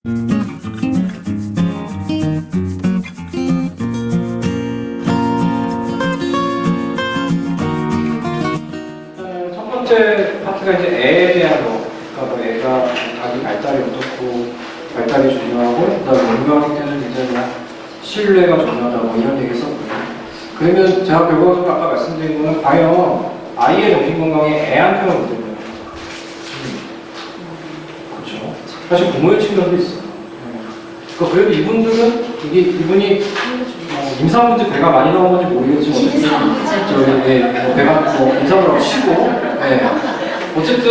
첫 번째 파트가 이제 애에 대한 거. 그러니까 뭐 애가 자기 발달이 어떻고 발달이 중요하고 그다음에 운동할 때는 이제 뭐 신뢰가 중요하다 뭐 이런 얘기 했었고요. 그러면 제가 결과적으로 아까 말씀드린 거는 과연 아이의 정신 건강에 애한테만 문제예요. 그렇죠. 사실 부모의 측면도 있어요. 그러니까 그래도 이분들은 이분이 임산부인지 배가 많이 나온 건지 모르겠지만 저희 배가 임산을 하고 쉬고 어쨌든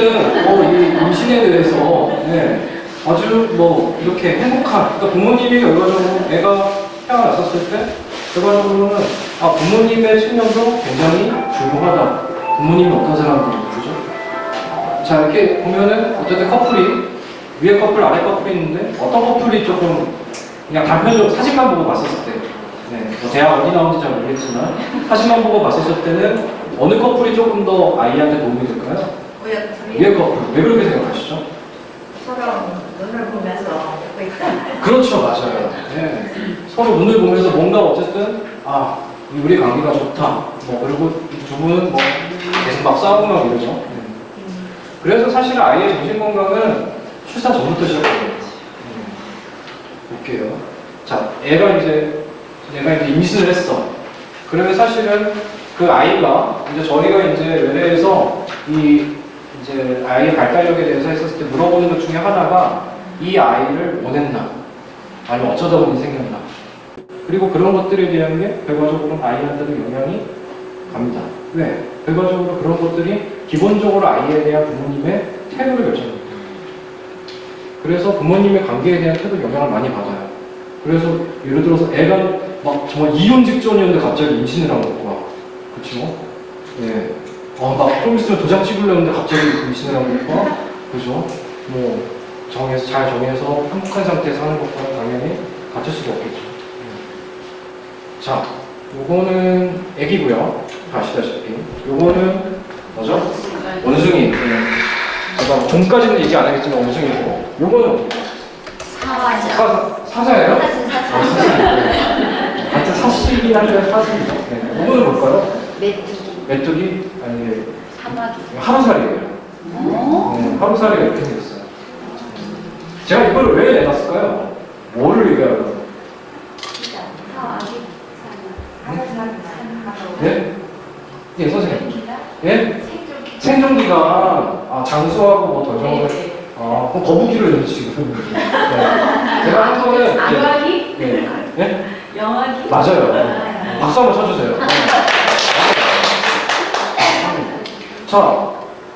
이 임신에 대해서 아주 이렇게 행복한 그러니까 부모님이 결과적으로 애가 태어났었을 때 결과적으로는 부모님의 측면도 굉장히 중요하다. 부모님이 어떤 사람들인지 그죠? 자 이렇게 보면은 어쨌든 커플이 위에 커플 아래 커플이 있는데 어떤 커플이 조금 그냥 단편적으로 사진만 보고 봤었을 때 뭐 대학 어디 나온지 잘 모르겠지만 사진만 보고 봤었을 때는 어느 커플이 조금 더 아이한테 도움이 될까요? 위에 커플. 왜 그렇게 생각하시죠? 서로 눈을 보면서 웃고 있다. 그렇죠, 맞아요. 서로 눈을 보면서 뭔가 어쨌든 우리 관계가 좋다. 그리고 이 두 분은 계속 막 싸우고 막 이러죠. 그래서 사실 아이의 정신 건강은 출산 전부터 시작해요. 볼게요. 자, 내가 이제 임신을 했어. 그러면 사실은 그 아이가 저희가 외래에서 이제 아이의 발달력에 대해서 했었을 때 물어보는 것 중에 하나가 이 아이를 원했나? 아니면 어쩌다 보니 생겼나? 그리고 그런 것들에 대한 게 결과적으로 아이한테도 영향이 갑니다. 왜? 결과적으로 그런 것들이 기본적으로 아이에 대한 부모님의 태도를 결정합니다. 그래서 부모님의 관계에 대한 태도 영향을 많이 받아요. 그래서 예를 들어서 애가 정말 이혼 직전이었는데 갑자기 임신을 한 거야. 그렇죠? 좀 있으면 도장 찍으려는데 갑자기 임신을 한 거야. 그죠? 잘 정해서 행복한 상태에서 하는 것과는 당연히 같을 수가 없겠죠. 자, 요거는 애기고요. 아시다시피. 요거는 뭐죠? 원숭이. 제가 종까지는 얘기 안 하겠지만 원숭이고. 요거는 사자예요? 같은 사실이긴 한데 사실이죠. 요거는 뭘까요? 메뚜기? 아니, 하루살이에요. 하루살이가 이렇게 생겼어요. 제가 이걸 왜 내놨을까요? 뭐를 얘기하려고? 예, 선생님. 예? 생존기간, 장수하고 더 정도. 그럼 거북이를 넣으시고. 제가 한 거는. 영화기? 예? 영화기? 맞아요. 박수 한번 쳐주세요. 자,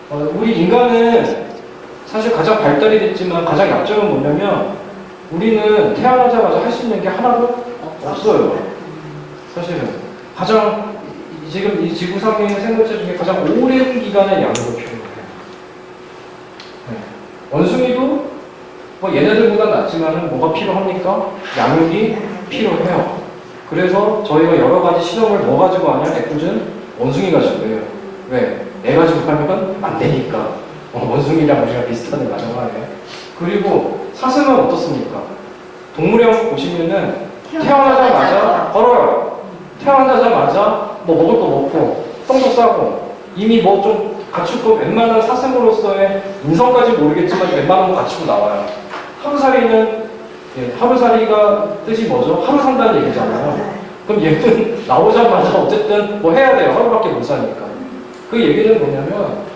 우리 인간은 사실 가장 발달이 됐지만 가장 약점은 뭐냐면 우리는 태어나자마자 할 수 있는 게 하나도 없어요. 사실은 가장 지금 이 지구상에 있는 생물체 중에 가장 오랜 기간의 양육을 필요해요. 원숭이도 얘네들보다 낫지만은 뭐가 필요합니까? 양육이 필요해요. 그래서 저희가 여러 가지 실험을 뭐 가지고 하냐? 애꿎은 원숭이 가지고 해요. 왜? 애 가지고 하면 안 되니까. 원숭이랑 우리가 비슷한 애 가져가네. 그리고 사슴은 어떻습니까? 동물에 한번 보시면은 태어나자마자 걸어요. 태어나자마자 먹을 거 먹고 똥도 싸고 이미 좀 갖추고 웬만한 사슴으로서의 인성까지 모르겠지만 웬만한 거 갖추고 나와요. 하루살이는 하루살이가 뜻이 뭐죠? 하루 산다는 얘기잖아요. 그럼 얘는 나오자마자 어쨌든 해야 돼요. 하루밖에 못 사니까. 그 얘기는 뭐냐면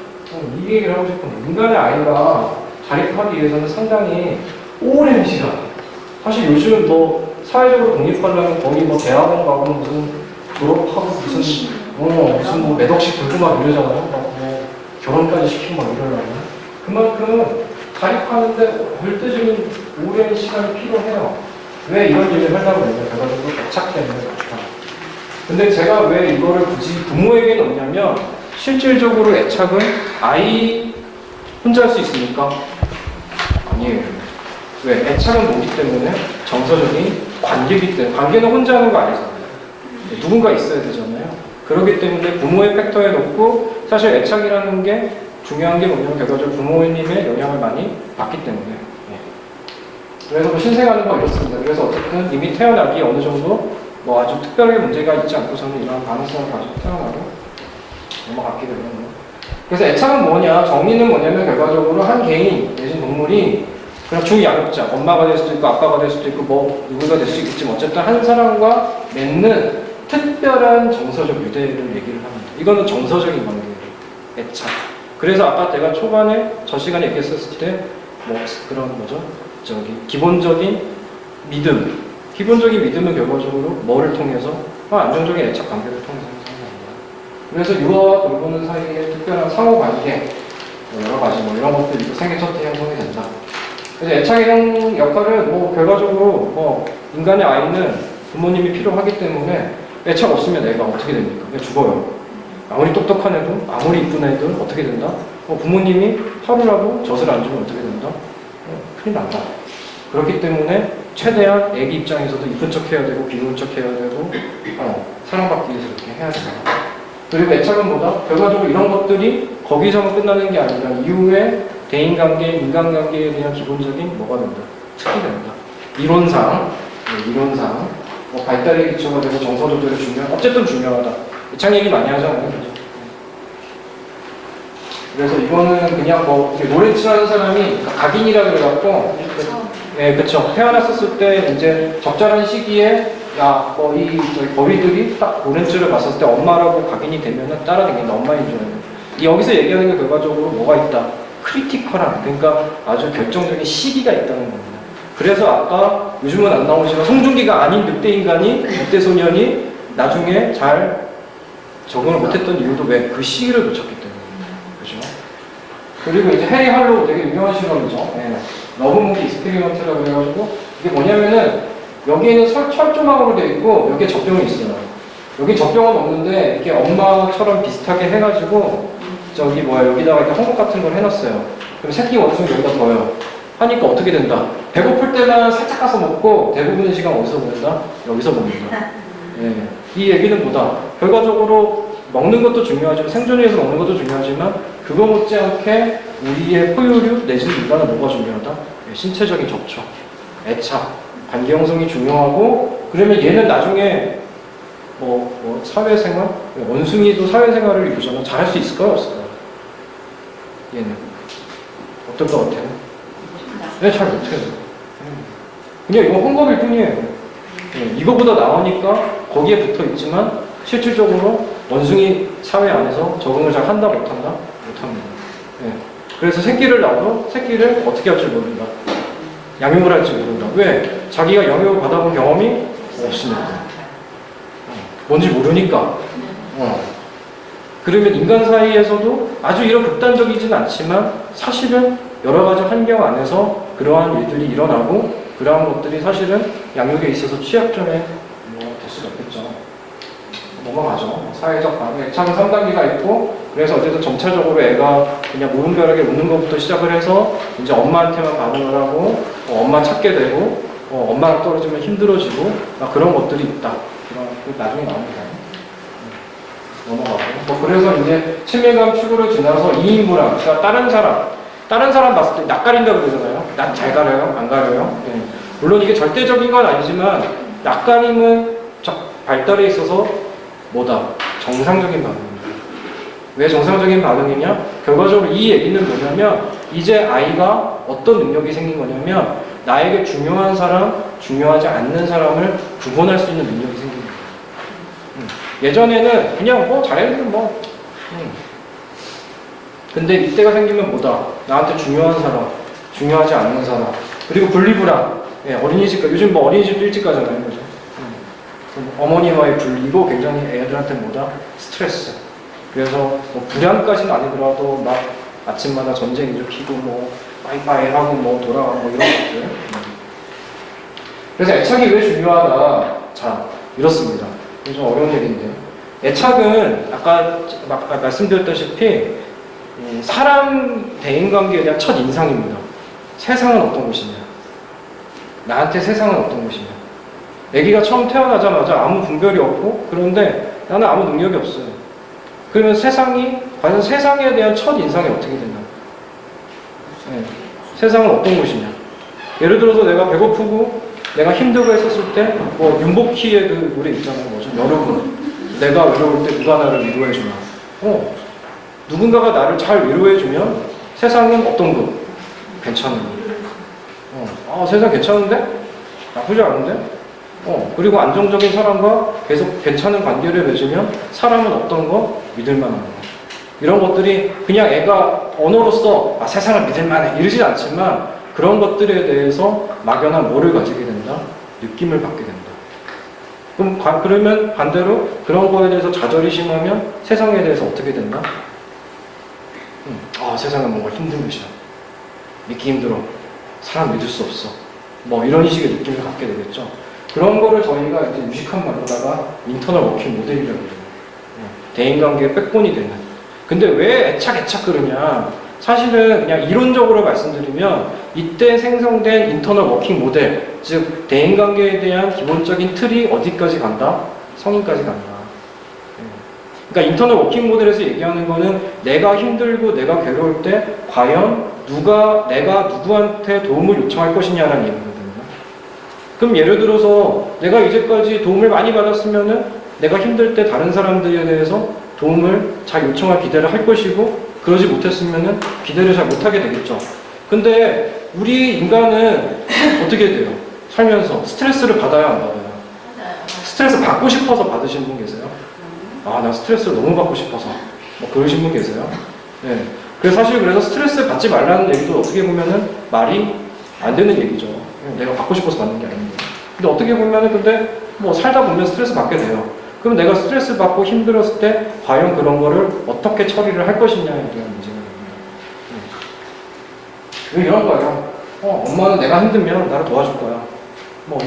이 얘기를 하고 싶은 게 인간의 아이가 자립하기 위해서는 상당히 오랜 시간 사실 요즘 사회적으로 독립하려면 거의 대학원 가고 무슨 졸업하고 무슨 몇 억씩 들고 막 이러잖아요. 결혼까지 시키고 막 이러려면 그만큼 자립하는데 절대적인 오랜 시간이 필요해요. 왜 이런 얘기를 하려고 했냐면 결과적으로 애착 때문에 그렇다. 근데 제가 왜 이거를 굳이 부모에게 넣냐면 실질적으로 애착은 아이 혼자 할 수 있습니까? 아니에요. 왜? 애착은 뭐기 때문에 정서적인 관계이기 때문에 관계는 혼자 하는 거 아니잖아요. 누군가 있어야 되잖아요. 그렇기 때문에 부모의 팩터에 놓고 사실 애착이라는 게 중요한 게 뭐냐면 결과적으로 부모님의 영향을 많이 받기 때문에 그래서 뭐 신생아는 뭐 이렇습니다. 그래서 어쨌든 이미 태어나기 어느 정도 뭐 아주 특별하게 문제가 있지 않고서는 이런 가능성을 가지고 태어나고 넘어갔기 때문에. 그래서 애착은 뭐냐, 정리는 뭐냐면 결과적으로 한 개인 내진 동물이 그냥 주양육자, 엄마가 될 수도 있고 아빠가 될 수도 있고 뭐 누구가 될 수 있겠지만 어쨌든 한 사람과 맺는 특별한 정서적 유대를 얘기를 합니다. 이거는 정서적인 관계예요. 애착. 그래서 아까 내가 초반에 저 시간에 얘기했었을 때 뭐 그런 뭐죠? 저기 기본적인 믿음. 기본적인 믿음은 결과적으로 뭐를 통해서? 안정적인 애착 관계를 통해서 생겨납니다. 그래서 유아와 돌보는 사이의 특별한 상호관계, 뭐 여러 가지 뭐 이런 것들이 생애 첫 때 형성이 된다. 그래서 애착의 역할은 뭐 결과적으로 뭐 인간의 아이는 부모님이 필요하기 때문에 애착 없으면 애가 어떻게 됩니까? 그냥 죽어요. 아무리 똑똑한 애도, 아무리 이쁜 애도 어떻게 된다? 부모님이 하루라도 젖을 안 주면 어떻게 된다? 큰일 난다. 그렇기 때문에 최대한 애기 입장에서도 이쁜 척 해야 되고 비웃은 척 해야 되고 사랑받기 위해서 이렇게 해야 된다. 그리고 애착은 뭐다? 결과적으로 이런 것들이 거기서만 끝나는 게 아니라 이후에 대인관계, 인간관계에 대한 기본적인 뭐가 된다? 특이 된다. 이론상 뭐 발달의 기초가 되고 정서 조절이 어쨌든 중요하다. 애착 얘기 많이 하잖아요. 그죠? 그래서 이거는 그냥 뭐 노래 치는 사람이 각인이라 그래갖고 네, 그쵸. 태어났었을 때 이제 적절한 시기에 야, 뭐 이 거위들이 딱 노래치를 봤을 때 엄마라고 각인이 되면은 따라다니는 엄마인 줄 알아요. 여기서 얘기하는 게 결과적으로 뭐가 있다? 크리티컬한, 그러니까 아주 결정적인 시기가 있다는 겁니다. 그래서 아까 요즘은 안 나오지만 송중기가 아닌 늑대인간이, 늑대소년이 나중에 잘 적응을 못했던 이유도 왜? 그 시기를 놓쳤기 때문에. 그죠? 그리고 이제 해리 할로우 되게 유명한 실험이죠. 네. 러브무비 익스페리먼트라고 해가지고 이게 뭐냐면은 여기에는 철조망으로 되어 있고 여기에 젖병이 있어요. 여기 젖병은 없는데 이렇게 엄마처럼 비슷하게 해가지고 저기 뭐야 여기다가 이렇게 헝겊 같은 걸 해놨어요. 그럼 새끼 원숭이 여기다 둬요. 하니까 어떻게 된다? 배고플 때만 살짝 가서 먹고 대부분의 시간 어디서 보낸다? 여기서 먹는다. 네. 이 얘기는 뭐다? 결과적으로 먹는 것도 중요하지만 생존을 위해서 먹는 것도 중요하지만 그거 못지않게 우리의 포유류 내지는 인간은 뭐가 중요하다? 네, 신체적인 접촉, 애착, 관계 형성이 중요하고 그러면 얘는 나중에 뭐 사회생활? 원숭이도 사회생활을 이루잖아. 잘할 수 있을까요? 없을까요? 얘는 어떨 것 같아요? 네, 잘 못해요. 그냥 이거 헝겊일 뿐이에요. 네, 이거보다 나으니까 거기에 붙어 있지만 실질적으로 원숭이 사회 안에서 적응을 잘 한다 못한다? 못합니다. 네. 그래서 새끼를 낳아도 새끼를 어떻게 할지 모른다. 양육을 할지 모른다. 왜? 자기가 영역을 받아본 경험이 없으니까. 뭔지 모르니까. 그러면 인간 사이에서도 아주 이런 극단적이진 않지만 사실은 여러 가지 환경 안에서 그러한 일들이 일어나고 그러한 것들이 사실은 양육에 있어서 취약점에 될 수가 있겠죠. 넘어가죠. 사회적 반응, 애착은 3단계가 있고 그래서 어쨌든 점차적으로 애가 그냥 무분별하게 웃는 것부터 시작을 해서 이제 엄마한테만 반응을 하고 엄마 찾게 되고 엄마랑 떨어지면 힘들어지고 그런 것들이 있다. 나중에 나옵니다. 넘어가고. 그래서 이제 친밀감 추구를 지나서 이인무랑, 그러니까 다른 사람 봤을 때 낯가린다 그러잖아요. 낯 잘 가려요? 안 가려요? 네. 물론 이게 절대적인 건 아니지만 낯가림은 발달에 있어서 뭐다? 정상적인 반응입니다. 왜 정상적인 반응이냐? 결과적으로 이 얘기는 뭐냐면 이제 아이가 어떤 능력이 생긴 거냐면 나에게 중요한 사람, 중요하지 않는 사람을 구분할 수 있는 능력이 생긴 거예요. 예전에는 그냥 잘했는데 근데 이때가 생기면 뭐다? 나한테 중요한 사람, 중요하지 않는 사람 그리고 분리불안. 어린이집, 요즘 어린이집도 일찍 가잖아요. 그죠? 어머니와의 분리도 굉장히 애들한테 뭐다? 스트레스. 그래서 불안까지는 아니더라도 막 아침마다 전쟁 일으키고 빠이빠이 하고 돌아가고 이런 것들. 그래서 애착이 왜 중요하다? 자, 이렇습니다. 이게 좀 어려운 얘기인데. 애착은 아까 말씀드렸다시피 사람 대인관계에 대한 첫 인상입니다. 세상은 어떤 곳이냐? 나한테 세상은 어떤 곳이냐? 아기가 처음 태어나자마자 아무 분별이 없고 그런데 나는 아무 능력이 없어요. 그러면 과연 세상에 대한 첫 인상이 어떻게 되나? 세상은 어떤 곳이냐? 예를 들어서 내가 배고프고 내가 힘들고 했었을 때 뭐 윤복희의 그 노래 있잖아요. 뭐죠? 여러분 내가 외로울 때 누가 나를 위로해주나. 누군가가 나를 잘 위로해주면 세상은 어떤 거? 괜찮은 거. 세상 괜찮은데? 나쁘지 않은데? 그리고 안정적인 사람과 계속 괜찮은 관계를 맺으면 사람은 어떤 거? 믿을만한 거. 이런 것들이 그냥 애가 언어로서 세상을 믿을만해 이러지 않지만 그런 것들에 대해서 막연한 뭐를 가지게 된다? 느낌을 받게 된다. 그러면 반대로 그런 거에 대해서 좌절이 심하면 세상에 대해서 어떻게 된다? 세상은 뭔가 힘든 곳이야. 믿기 힘들어. 사람 믿을 수 없어. 뭐 이런 식의 느낌을 갖게 되겠죠. 그런 거를 저희가 이제 유식한 말로다가 인터널 워킹 모델이라고 해요. 대인관계의 백본이 되는. 근데 왜 애착 그러냐? 사실은 그냥 이론적으로 말씀드리면 이때 생성된 인터널 워킹 모델, 즉 대인관계에 대한 기본적인 틀이 어디까지 간다? 성인까지 간다. 그러니까 인터널 워킹 모델에서 얘기하는 거는 내가 힘들고 내가 괴로울 때 과연 내가 누구한테 도움을 요청할 것이냐라는 얘기거든요. 그럼 예를 들어서 내가 이제까지 도움을 많이 받았으면은 내가 힘들 때 다른 사람들에 대해서 도움을 잘 요청할 기대를 할 것이고 그러지 못했으면은 기대를 잘 못하게 되겠죠. 근데 우리 인간은 어떻게 돼요? 살면서 스트레스를 받아야 안 받아요? 스트레스 받고 싶어서 받으신 분 계세요? 나 스트레스를 너무 받고 싶어서 뭐 그러신 분 계세요? 네. 그래서 스트레스 받지 말라는 얘기도 어떻게 보면은 말이 안 되는 얘기죠. 내가 받고 싶어서 받는 게 아닌데. 근데 어떻게 보면은 근데 뭐 살다 보면 스트레스 받게 돼요. 그럼 내가 스트레스 받고 힘들었을 때 과연 그런 거를 어떻게 처리를 할 것이냐에 대한 문제가 됩니다. 이런 거예요. 엄마는 내가 힘들면 나를 도와줄 거야. 뭐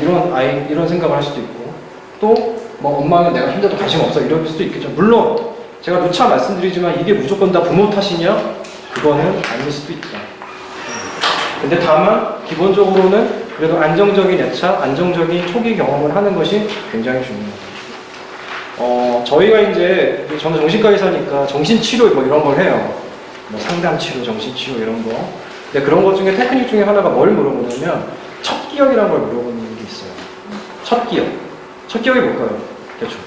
이런 생각을 할 수도 있고 또 뭐 엄마는 내가 힘들어도 관심 없어 이럴 수도 있겠죠. 물론 제가 누차 말씀드리지만 이게 무조건 다 부모 탓이냐? 그거는 아닐 수도 있다. 근데 다만 기본적으로는 그래도 안정적인 애착, 안정적인 초기 경험을 하는 것이 굉장히 중요합니다. 저희가 이제 저는 정신과 의사니까 정신치료 뭐 이런 걸 해요. 뭐 상담치료, 정신치료 이런 거. 근데 그런 것 중에 테크닉 중에 하나가 뭘 물어보냐면 첫 기억이라는 걸 물어보는 게 있어요. 첫 기억. 첫 기억이 뭘까요? 대충.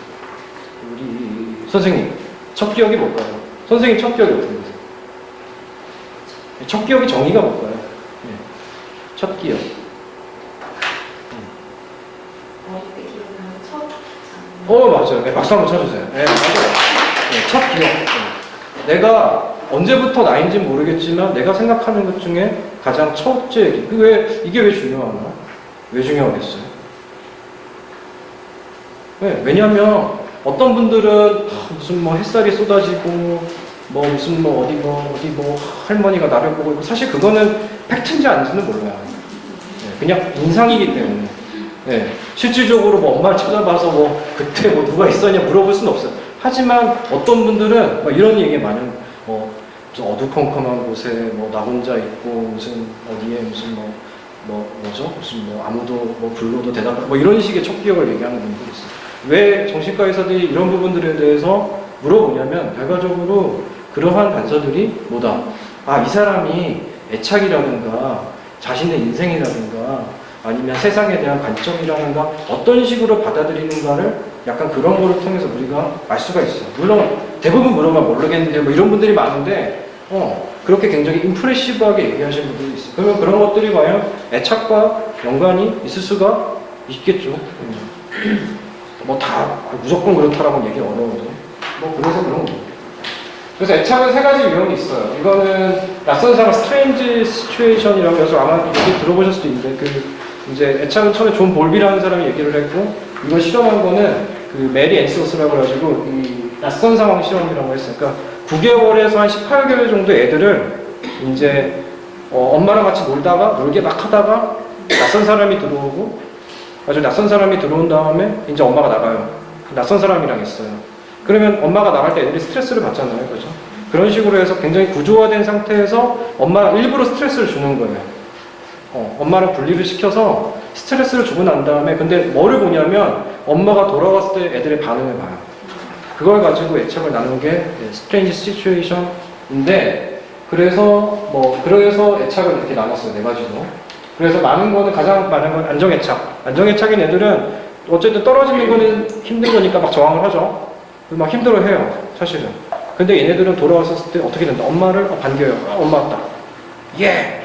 우리 선생님, 첫 기억이 뭘까요? 선생님 첫 기억이 어떻게 되세요? 첫 기억의 정의가 뭘까요? 네. 첫 기억. 맞아요. 네, 박수 한번 쳐주세요. 네, 맞아요. 네, 첫 기억. 네. 내가 언제부터 나인지는 모르겠지만 내가 생각하는 것 중에 가장 첫째 얘기. 이게 왜 중요하나? 왜 중요하겠어요? 네, 왜냐하면 어떤 분들은 무슨 뭐 햇살이 쏟아지고 뭐 무슨 뭐 어디 할머니가 나를 보고 있고 사실 그거는 팩트인지 아닌지는 몰라요. 네, 그냥 인상이기 때문에. 네, 실질적으로 뭐 엄마를 찾아봐서 뭐 그때 뭐 누가 있었냐 물어볼 수는 없어요. 하지만 어떤 분들은 뭐 이런 얘기 많은 뭐 어두컴컴한 곳에 뭐 나 혼자 있고 무슨 어디에 무슨 뭐죠? 무슨 뭐 아무도 뭐 불러도 대답 뭐 이런 식의 첫 기억을 얘기하는 분들이 있어요. 왜 정신과 의사들이 이런 부분들에 대해서 물어보냐면 결과적으로 그러한 단서들이 뭐다? 이 사람이 애착이라든가 자신의 인생이라든가 아니면 세상에 대한 관점이라든가 어떤 식으로 받아들이는가를 약간 그런 거를 통해서 우리가 알 수가 있어요. 물론 대부분 물어봐 모르겠는데 뭐 이런 분들이 많은데 그렇게 굉장히 임프레시브하게 얘기하시는 분들이 있어요. 그러면 그런 것들이 과연 애착과 연관이 있을 수가 있겠죠. 뭐 다 무조건 그렇다라고 얘기 어려워요. 뭐 그래서 그런 거예요. 그래서 애착은 세 가지 유형이 있어요. 이거는 낯선 사람 스트레인지 시츄에이션이라고 해서 아마 얘기 들어보실 수도 있는데 이제 애착은 처음에 존 볼비라는 사람이 얘기를 했고 이걸 실험한 거는 메리 앤서스라고 해가지고 이 낯선 상황 실험이라고 했어요. 그러니까 9개월에서 한 18개월 정도 애들을 이제 엄마랑 같이 놀게 막 하다가 낯선 사람이 들어오고 아주 낯선 사람이 들어온 다음에 이제 엄마가 나가요. 낯선 사람이랑 있어요. 그러면 엄마가 나갈 때 애들이 스트레스를 받잖아요. 그죠? 그런 식으로 해서 굉장히 구조화된 상태에서 엄마가 일부러 스트레스를 주는 거예요. 엄마랑 분리를 시켜서 스트레스를 주고 난 다음에 근데 뭐를 보냐면 엄마가 돌아왔을 때 애들의 반응을 봐요. 그걸 가지고 애착을 나누는 게 스트레인지 시츄에이션인데 그래서 애착을 이렇게 나눴어요. 네 가지로. 그래서 많은 거는 가장 많은 건 안정애착. 안정애착인 애들은 어쨌든 떨어지는 거는 힘든 거니까 막 저항을 하죠. 막 힘들어해요, 사실은. 근데 얘네들은 돌아왔을 때 어떻게 된다? 엄마를 반겨요. 엄마 왔다. 예.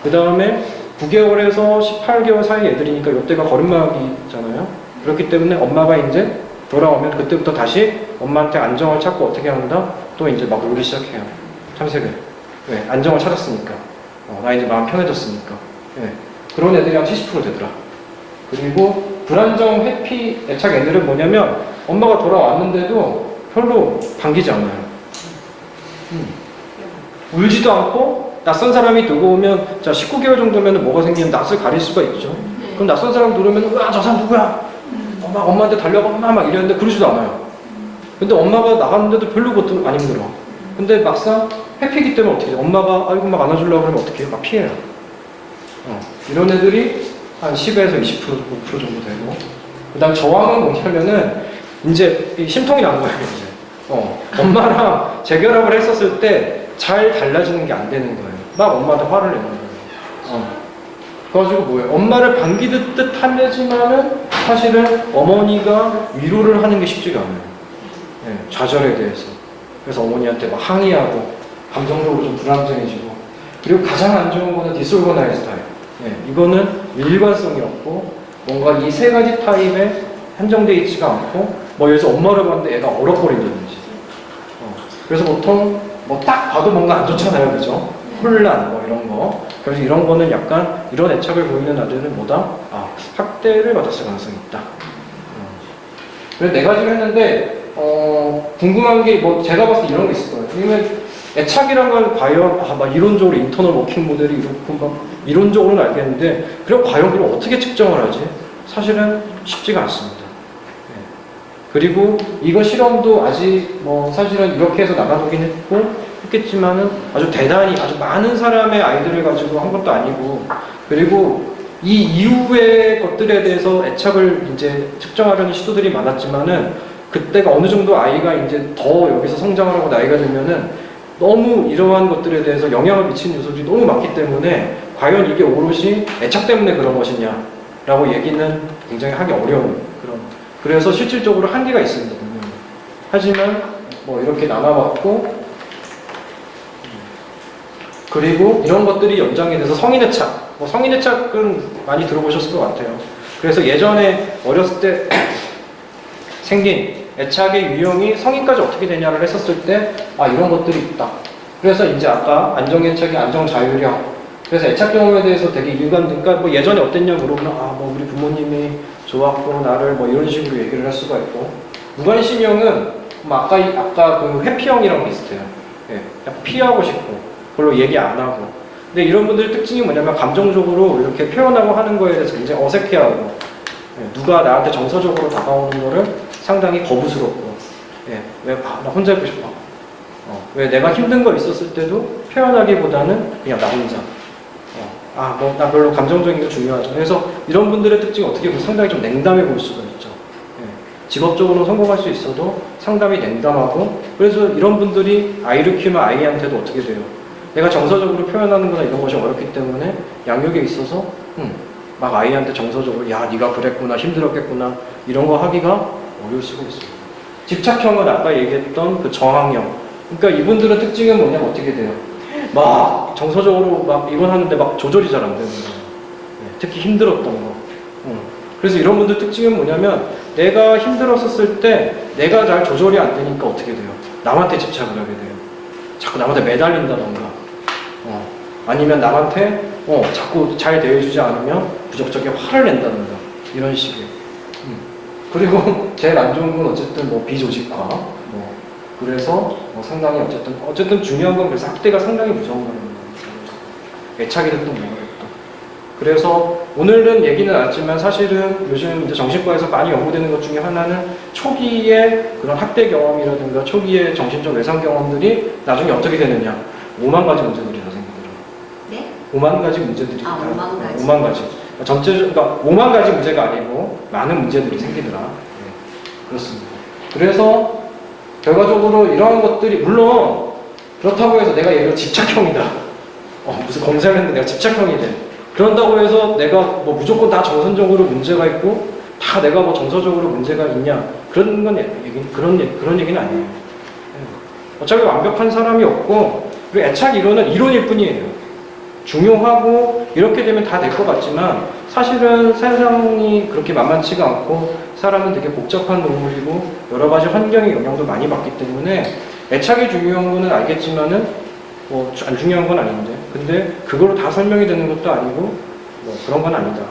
그 다음에 9개월에서 18개월 사이 애들이니까 이때가 걸음마기잖아요. 그렇기 때문에 엄마가 이제 돌아오면 그때부터 다시 엄마한테 안정을 찾고 어떻게 한다? 또 이제 막 놀기 시작해요. 탐색을. 왜? 안정을 찾았으니까. 나 이제 마음 편해졌으니까. 예. 그런 애들이 한 70% 되더라. 그리고 불안정 회피 애착 애들은 뭐냐면 엄마가 돌아왔는데도 별로 반기지 않아요. 울지도 않고 낯선 사람이 두고 오면 자 19개월 정도면 뭐가 생기면 낯을 가릴 수가 있죠. 그럼 낯선 사람 들어오면 으아 저 사람 누구야? 막 엄마한테 달려가 엄마 막 이랬는데 그러지도 않아요. 근데 엄마가 나갔는데도 별로 그것도 안 힘들어. 근데 막상 회피기 때문에 어떻게 해? 엄마가 아이고 막 안아주려고 그러면 어떻게 해? 막 피해요. 이런 애들이 한 10에서 20% 정도 되고 그 다음 저항은 뭐냐면은 이제 이 심통이 난 거예요. 이제 엄마랑 재결합을 했었을 때 잘 달라지는 게 안 되는 거예요. 막 엄마한테 화를 내는 거예요. 그래가지고 뭐예요? 엄마를 반기듯 하지만은 사실은 어머니가 위로를 하는 게 쉽지가 않아요. 예, 좌절에 대해서. 그래서 어머니한테 막 항의하고 감정적으로 좀 불안정해지고 그리고 가장 안 좋은 거는 디스오거나이즈 타입. 예, 이거는 일관성이 없고 뭔가 이 세 가지 타입에 한정되어 있지가 않고 뭐 예를 들어서 엄마를 봤는데 애가 얼어버린다든지 그래서 보통 뭐 딱 봐도 뭔가 안 좋잖아요, 그죠? 혼란 뭐 이런 거. 그래서 이런 거는 약간 이런 애착을 보이는 아들은 뭐다? 학대를 받았을 가능성이 있다. 그래서 네 가지를 했는데 궁금한 게 뭐 제가 봤을 때 이런 게 있을 거예요. 왜냐면 애착이란 건 과연 막 이론적으로 인터널 워킹 모델이 이렇고 막 이론적으로는 알겠는데 그럼 과연 그걸 어떻게 측정을 하지? 사실은 쉽지가 않습니다. 그리고 이거 실험도 아직 뭐 사실은 이렇게 해서 나가보긴 했겠지만은 아주 대단히 아주 많은 사람의 아이들을 가지고 한 것도 아니고 그리고 이 이후의 것들에 대해서 애착을 이제 측정하려는 시도들이 많았지만은 그때가 어느 정도 아이가 이제 더 여기서 성장을 하고 나이가 들면은 너무 이러한 것들에 대해서 영향을 미치는 요소들이 너무 많기 때문에 과연 이게 오롯이 애착 때문에 그런 것이냐 라고 얘기는 굉장히 하기 어려운 그런 그래서 실질적으로 한계가 있습니다. 하지만 뭐 이렇게 나눠봤고 그리고 이런 것들이 연장이 돼서 성인애착 뭐 성인애착은 많이 들어보셨을 것 같아요. 그래서 예전에 어렸을 때 생긴 애착의 유형이 성인까지 어떻게 되냐를 했었을 때 이런 것들이 있다. 그래서 이제 아까 안정애착이 안정자율형 그래서 애착 경험에 대해서 되게 그러니까 뭐 예전에 어땠냐 물어보면 뭐 우리 부모님이 좋았고 나를 뭐 이런 식으로 얘기를 할 수가 있고 무관심형은 뭐 아까 그 회피형이랑 비슷해요. 예, 약간 피하고 싶고 별로 얘기 안 하고 근데 이런 분들의 특징이 뭐냐면 감정적으로 이렇게 표현하고 하는 거에 대해서 굉장히 어색해하고 누가 나한테 정서적으로 다가오는 거를 상당히 거부스럽고 왜 나 혼자 있고 싶어 왜 내가 힘든 거 있었을 때도 표현하기보다는 그냥 나 혼자 뭐 나 별로 감정적인 게 중요하죠. 그래서 이런 분들의 특징이 어떻게 보면 상당히 좀 냉담해 보일 수가 있죠. 직업적으로 성공할 수 있어도 상당히 냉담하고 그래서 이런 분들이 아이를 키우면 아이한테도 어떻게 돼요? 내가 정서적으로 표현하는 거나 이런 것이 어렵기 때문에 양육에 있어서 막 아이한테 정서적으로 야 네가 그랬구나 힘들었겠구나 이런 거 하기가 어려울 수가 있습니다. 집착형은 아까 얘기했던 그 저항형 그러니까 이분들의 특징은 뭐냐면 어떻게 돼요? 막 정서적으로 막 이건 하는데 막 조절이 잘 안 되는 거예요. 특히 힘들었던 거. 그래서 이런 분들 특징은 뭐냐면 내가 힘들었었을 때 내가 잘 조절이 안 되니까 어떻게 돼요? 남한테 집착을 하게 돼요. 자꾸 남한테 매달린다던가 아니면 남한테 자꾸 잘 대해주지 않으면 부적절하게 화를 낸다던가 이런 식의 그리고 제일 안 좋은 건 어쨌든 뭐 비조직화 그래서 상당히 어쨌든 중요한 건 그래서 학대가 상당히 무서운 거예요. 애착이 됐든 뭐가 됐든. 그래서 오늘은 얘기는 안 했지만 사실은 요즘 이제 정신과에서 많이 연구되는 것 중에 하나는 초기의 그런 학대 경험이라든가 초기의 정신적 외상 경험들이 나중에 어떻게 되느냐. 5만 가지 문제들이 다 생기더라고요. 네? 5만 가지 문제들이 있다. 5만 가지. 5만 가지. 그러니까 5만 가지 문제가 아니고 많은 문제들이 생기더라. 그렇습니다. 그래서 결과적으로 이러한 것들이 물론 그렇다고 해서 내가 예를 들어 집착형이다. 무슨 검사를 했는데 내가 집착형이 돼. 그런다고 해서 내가 뭐 무조건 다 정서적으로 문제가 있고 다 내가 뭐 정서적으로 문제가 있냐 그런 건 그런 얘기는 아니에요. 어차피 완벽한 사람이 없고 그리고 애착 이론은 이론일 뿐이에요. 중요하고 이렇게 되면 다 될 것 같지만 사실은 세상이 그렇게 만만치가 않고 사람은 되게 복잡한 동물이고 여러 가지 환경의 영향도 많이 받기 때문에 애착이 중요한 거는 알겠지만은 뭐 안 중요한 건 아닌데 근데 그걸로 다 설명이 되는 것도 아니고 뭐 그런 건 아니다.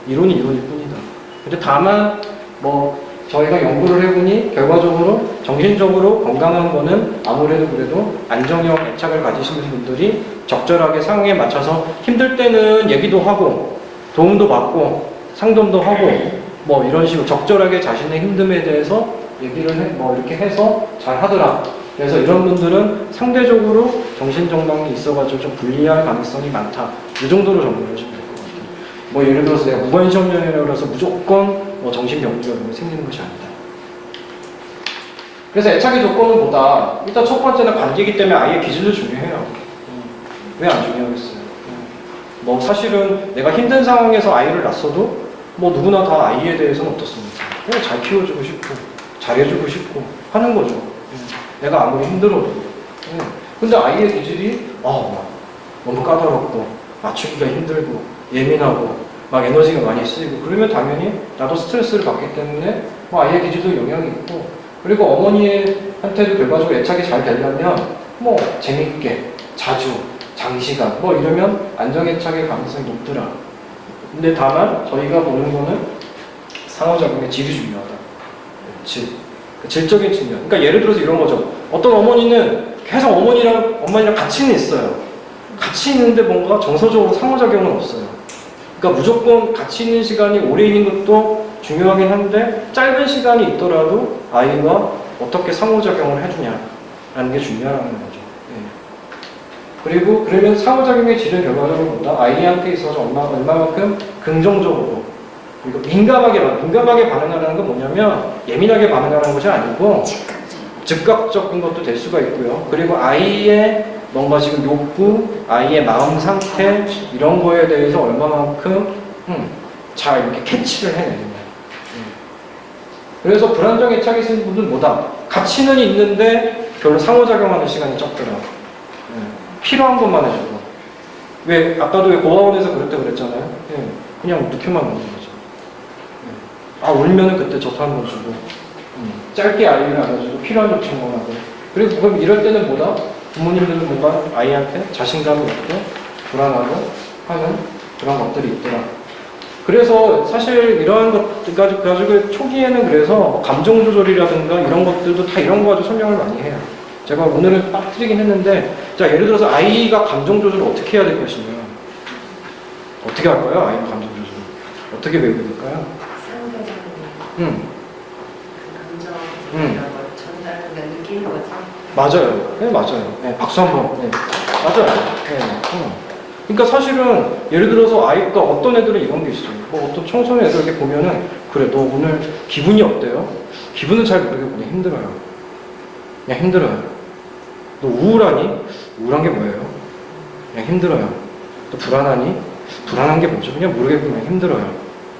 이론이 이론일 뿐이다. 근데 다만 뭐 저희가 연구를 해보니 결과적으로 정신적으로 건강한 거는 아무래도 그래도 안정형 애착을 가지시는 분들이 적절하게 상황에 맞춰서 힘들 때는 얘기도 하고 도움도 받고 상담도 하고 뭐 이런 식으로 적절하게 자신의 힘듦에 대해서 얘기를 뭐 이렇게 해서 잘 하더라. 그래서 이런 분들은 상대적으로 정신건강이 있어가지고 좀 불리할 가능성이 많다. 이 정도로 정리를 하시면 될 것 같아요. 뭐 예를 들어서 내가 무관심염이라고 해서 무조건 뭐 정신병리가 생기는 것이 아니다. 그래서 애착의 조건은 뭐다? 일단 첫 번째는 관계이기 때문에 아이의 기질도 중요해요. 왜 안 중요하겠어요? 뭐 사실은 내가 힘든 상황에서 아이를 낳았어도 뭐 누구나 다 아이에 대해서는 어떻습니까? 그냥 잘 키워주고 싶고 잘해주고 싶고 하는 거죠. 내가 아무리 힘들어도. 근데 아이의 기질이 너무 까다롭고 맞추기가 힘들고 예민하고 막 에너지가 많이 쓰이고 그러면 당연히 나도 스트레스를 받기 때문에 뭐 아이의 기질도 영향이 있고 그리고 어머니한테도 결과적으로 애착이 잘 되려면 뭐 재밌게 자주 장시간 뭐 이러면 안정애착의 가능성이 높더라. 근데 다만 저희가 보는 거는 상호작용의 질이 중요하다. 질적인 측면. 그러니까 예를 들어서 이런 거죠. 어떤 어머니는 계속 엄마랑 같이는 있어요. 같이 있는데 뭔가 정서적으로 상호작용은 없어요. 그러니까 무조건 같이 있는 시간이 오래 있는 것도 중요하긴 한데 짧은 시간이 있더라도 아이와 어떻게 상호작용을 해주냐라는 게 중요하다는 거죠. 그리고 그러면 상호작용의 질은 결과적으로 뭐다? 아이한테 있어서 얼마만큼 긍정적으로 그리고 민감하게 반응하는 건 뭐냐면 예민하게 반응하는 것이 아니고 즉각적인 것도 될 수가 있고요. 그리고 아이의 뭔가 지금 욕구, 아이의 마음 상태 이런 거에 대해서 얼마만큼 잘 이렇게 캐치를 해내느냐. 그래서 불안정 애착이 있는 분들은 뭐다? 가치는 있는데 별로 상호작용하는 시간이 적더라. 필요한 것만 해주고. 왜 아까도 왜 고아원에서 그랬다 그랬잖아요. 그냥 누켜만 놓는 거죠. 울면은 그때 저도 한번 주고 짧게 아이를 안아주고 필요한 조치만 하고. 그리고 그럼 이럴 때는 뭐다? 부모님들은 뭔가 아이한테 자신감이 없고 불안하고 하는 그런 것들이 있더라. 그래서 사실 이러한 것들 가지고 초기에는 그래서 감정 조절이라든가 이런 것들도 다 이런 거 가지고 설명을 많이 해요. 제가 오늘은 딱 드리긴 했는데, 자, 예를 들어서 아이가 감정 조절을 어떻게 해야 될 것이냐. 어떻게 할까요? 아이가 감정 조절. 어떻게 배우게 될까요? 감정, 전달하는 느끼는 거지. 맞아요. 네, 맞아요. 네, 박수 한 번. 네, 맞아요. 네. 그러니까 사실은 예를 들어서 아이가 어떤 애들은 이런 게 있어요. 뭐 어떤 청소년 애들 이렇게 보면은 그래, 너 오늘 기분이 어때요? 기분은 잘 모르겠고 그냥 힘들어요. 그냥 힘들어요. 너 우울하니? 우울한 게 뭐예요? 그냥 힘들어요. 또 불안하니? 불안한 게 뭐죠? 그냥 모르겠고 그냥 힘들어요.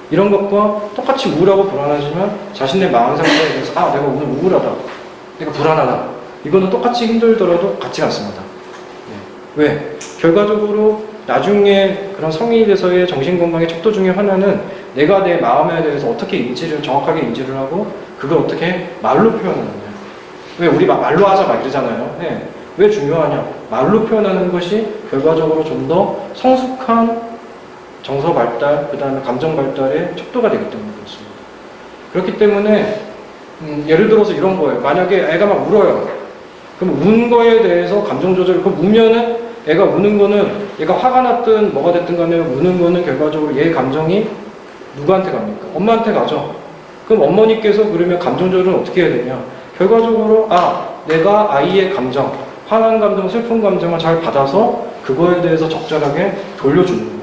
이런 것과 똑같이 우울하고 불안하지만 자신의 마음 상태에 대해서 내가 오늘 우울하다. 내가 불안하다. 이거는 똑같이 힘들더라도 같지 않습니다. 왜? 결과적으로 나중에 그런 성인이 돼서의 정신건강의 척도 중에 하나는 내가 내 마음에 대해서 어떻게 정확하게 인지를 하고 그걸 어떻게 말로 표현하느냐. 왜 우리 말로 하자 막 이러잖아요. 왜 중요하냐? 말로 표현하는 것이 결과적으로 좀 더 성숙한 정서 발달, 그 다음에 감정 발달의 척도가 되기 때문에 그렇습니다. 그렇기 때문에 예를 들어서 이런 거예요. 만약에 애가 막 울어요. 그럼 운 거에 대해서 감정 조절, 그럼 우면은 애가 우는 거는 얘가 화가 났든 뭐가 됐든 간에 우는 거는 결과적으로 얘의 감정이 누구한테 갑니까? 엄마한테 가죠. 그럼 어머니께서 그러면 감정 조절은 어떻게 해야 되냐? 결과적으로 내가 아이의 감정, 화난 감정, 슬픈 감정을 잘 받아서 그거에 대해서 적절하게 돌려주는 거예요.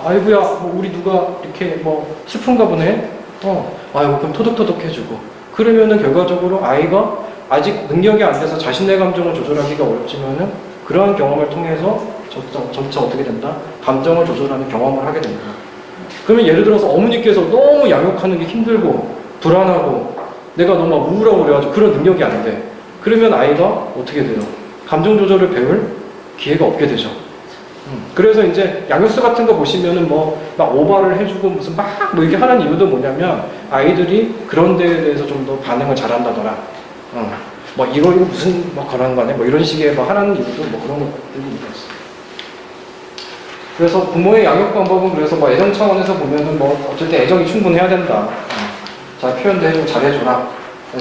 아이고야, 우리 누가 이렇게 슬픈가 보네? 그럼 토득토득 해주고. 그러면은 결과적으로 아이가 아직 능력이 안 돼서 자신의 감정을 조절하기가 어렵지만은 그러한 경험을 통해서 점차 어떻게 된다? 감정을 조절하는 경험을 하게 된다. 그러면 예를 들어서 어머니께서 너무 양육하는 게 힘들고 불안하고 내가 너무 우울하고 그래가지고 그런 능력이 안 돼. 그러면 아이가 어떻게 돼요? 감정 조절을 배울 기회가 없게 되죠. 그래서 이제 양육수 같은 거 보시면은 뭐 막 오바를 해주고 무슨 막 뭐 이렇게 하는 이유도 뭐냐면 아이들이 그런 데에 대해서 좀 더 반응을 잘한다더라. 뭐 이거 무슨 뭐 그런 거네 뭐 이런 식의 뭐 하는 이유도 뭐 그런 것들이 있어요. 그래서 부모의 양육 방법은 그래서 뭐 애정 차원에서 보면은 뭐 어쨌든 애정이 충분해야 된다. 잘 표현도 해주고 잘해줘라.